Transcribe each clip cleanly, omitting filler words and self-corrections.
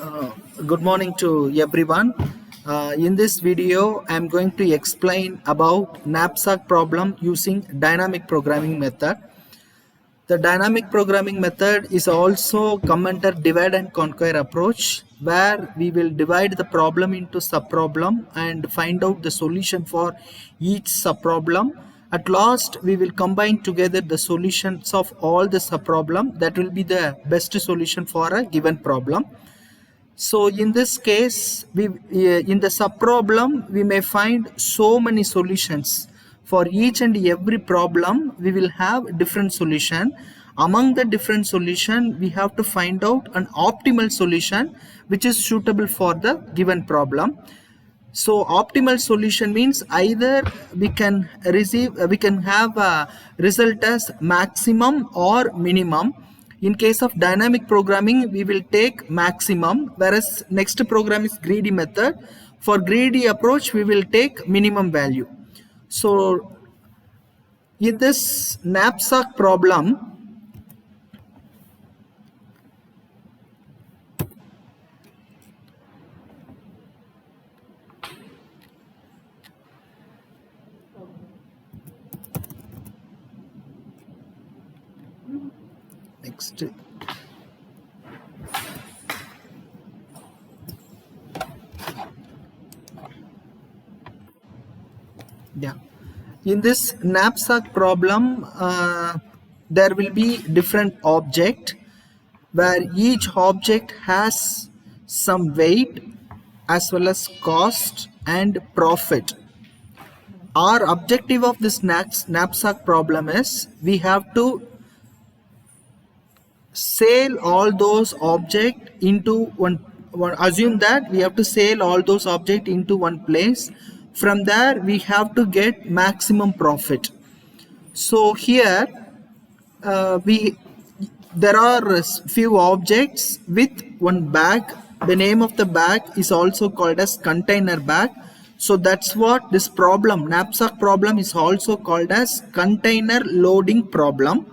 Uh, Good morning to everyone. In this video, I am going to explain about knapsack problem using dynamic programming method. The dynamic programming method is also come under divide and conquer approach, where we will divide the problem into subproblem and find out the solution for each subproblem. At last, we will combine together the solutions of all the subproblem. That will be the best solution for a given problem. So in this case, in the subproblem, we may find so many solutions. For each and every problem, we will have different solution. Among the different solution, we have to find out an optimal solution which is suitable for the given problem. So optimal solution means either we can have a result as maximum or minimum. In case of dynamic programming, we will take maximum, whereas next program is greedy method. For greedy approach, we will take minimum value. So in this knapsack problem, next. Yeah, in this knapsack problem, there will be different object where each object has some weight as well as cost and profit. Our objective of this knapsack problem is we have to sell all those objects into one. Assume that we have to sell all those objects into one place. From there we have to get maximum profit. So here there are few objects with one bag. The name of the bag is also called as container bag. So that's what this problem, knapsack problem, is also called as container loading problem.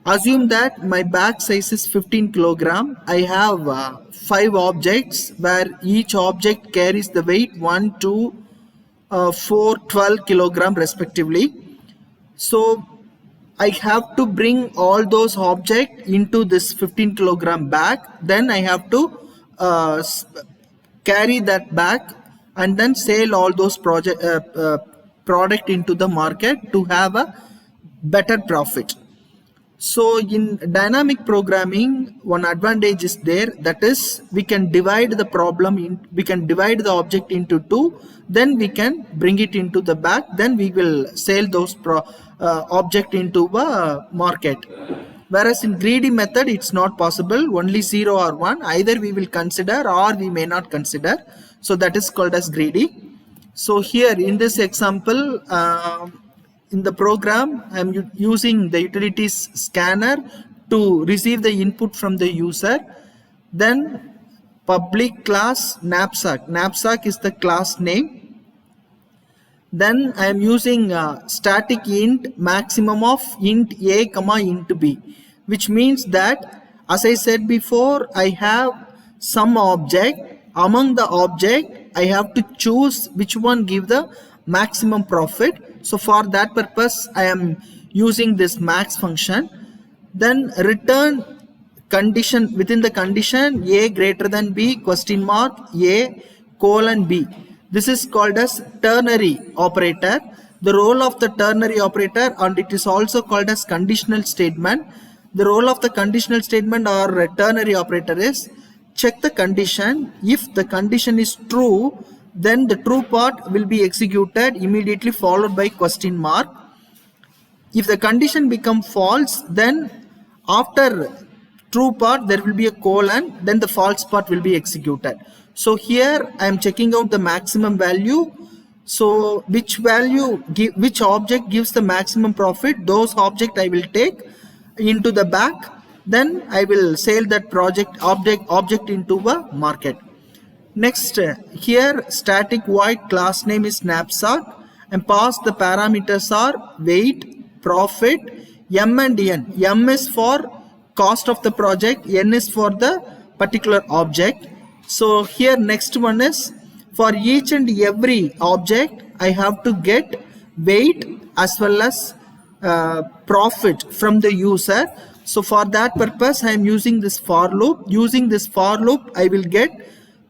Assume that my bag size is 15 kilogram. I have 5 objects where each object carries the weight 1, 2, 4, 12 kilogram respectively. So I have to bring all those objects into this 15 kilogram bag. Then I have to carry that bag and then sell all those product into the market to have a better profit. So in dynamic programming, one advantage is there, that is we can divide the problem we can divide the object into two, then we can bring it into the bag, then we will sell those object into a market. Whereas in greedy method, it's not possible, only 0 or 1, either we will consider or we may not consider. So that is called as greedy. So here in this example, in the program, I am using the utilities scanner to receive the input from the user. Then public class knapsack. Knapsack is the class name. Then I am using static int maximum of int a comma int b, which means that, as I said before, I have some object. Among the object, I have to choose which one give the maximum profit. So for that purpose, I am using this max function. Then return condition, within the condition a greater than b question mark a colon b. This is called as ternary operator. The role of the ternary operator, and it is also called as conditional statement. The role of the conditional statement or ternary operator is check the condition. If the condition is true, then the true part will be executed immediately, followed by question mark. If the condition becomes false, then after true part there will be a colon, then the false part will be executed. So here I am checking out the maximum value. So which object gives the maximum profit, those object I will take into the bag, then I will sell that object into a market. Next, here static void class name is knapsack and pass the parameters are weight, profit, M and N. M is for cost of the project, N is for the particular object. So here next one is, for each and every object I have to get weight as well as profit from the user. So for that purpose I am using this for loop. Using this for loop I will get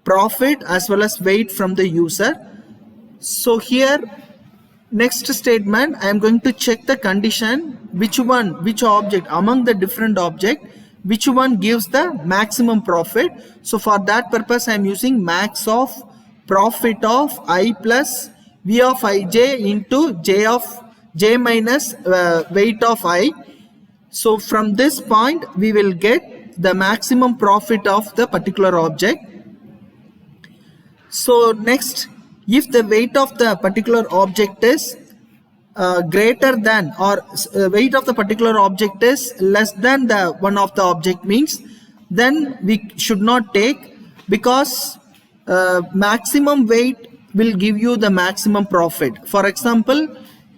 profit as well as weight from the user. So here next statement I am going to check the condition, which object among the different object, which one gives the maximum profit. So for that purpose I am using max of profit of I plus V of ij into j minus weight of I. So from this point we will get the maximum profit of the particular object. So next, if the weight of the particular object is greater than, or weight of the particular object is less than the one of the object, means then we should not take, because maximum weight will give you the maximum profit. For example,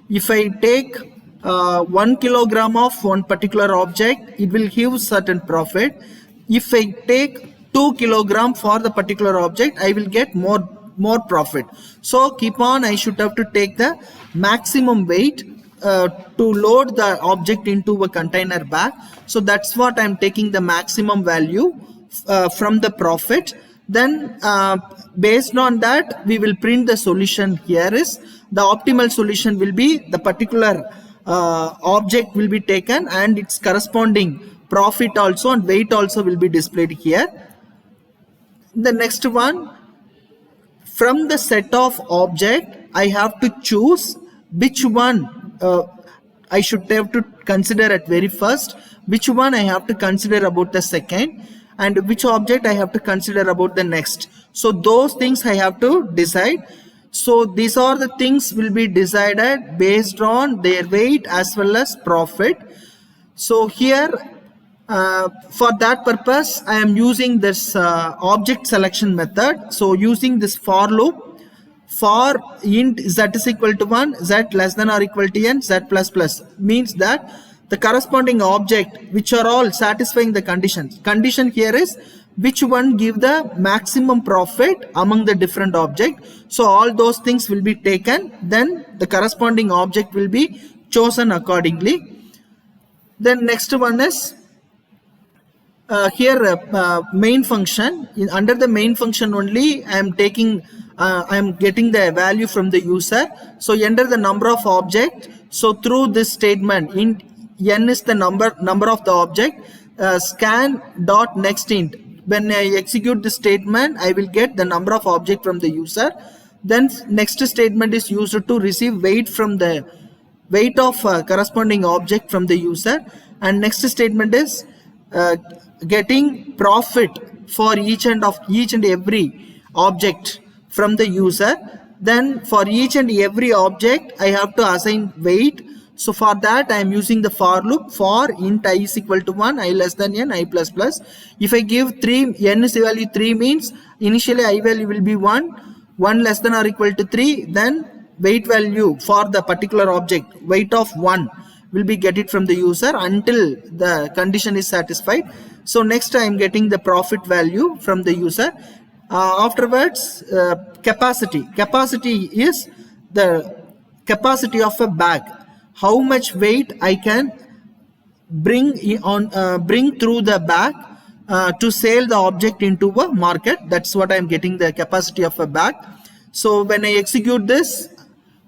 if I take 1 kilogram of one particular object, it will give certain profit. If I take 2 kilogram for the particular object, I will get more profit. So keep on, I should have to take the maximum weight to load the object into a container bag. So that's what I'm taking the maximum value from the profit. Then based on that we will print the solution. Here is the optimal solution will be the particular object will be taken and its corresponding profit also and weight also will be displayed here. The next one, from the set of object I have to choose which one I should have to consider at very first, which one I have to consider about the second, and which object I have to consider about the next. So those things I have to decide. So these are the things will be decided based on their weight as well as profit. So here for that purpose I am using this object selection method. So using this for loop, for int z is equal to 1, z less than or equal to n, z plus plus, means that the corresponding object which are all satisfying the conditions. Condition here is which one give the maximum profit among the different object. So all those things will be taken, then the corresponding object will be chosen accordingly. Then next one is here main function. Under the main function only I am taking I am getting the value from the user. So enter the number of object. So through this statement, int n is the number of the object, scan dot next int. When I execute this statement I will get the number of object from the user. Then next statement is used to receive weight from the weight of corresponding object from the user, and next statement is getting profit for each and every object from the user. Then for each and every object I have to assign weight. So for that I am using the for loop, for int I is equal to 1, I less than n, I plus plus. If I give 3, n is value 3 means initially I value will be 1 less than or equal to 3, then weight value for the particular object, weight of 1 will be get it from the user until the condition is satisfied. So next I am getting the profit value from the user. Afterwards capacity is the capacity of a bag, how much weight I can bring through the bag to sell the object into a market. That's what I am getting, the capacity of a bag. So when I execute this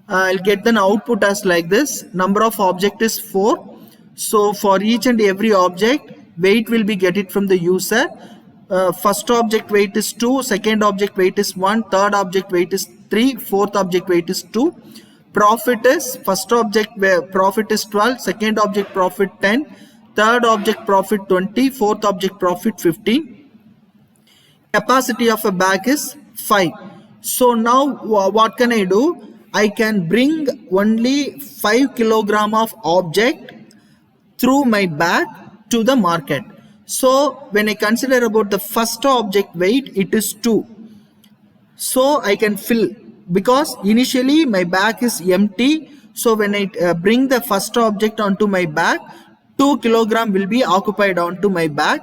I'll get an output as like this. Number of object is 4. So for each and every object weight will be get it from the user. First object weight is 2, second object weight is 1, third object weight is 3, fourth object weight is 2. Profit is, first object profit is 12, second object profit 10, third object profit 20, fourth object profit 15. Capacity of a bag is 5. So now what can I do? I can bring only 5 kilogram of object through my bag to the market. So when I consider about the first object weight, it is 2. So I can fill, because initially my bag is empty. So when I bring the first object onto my bag, 2 kilogram will be occupied onto my bag.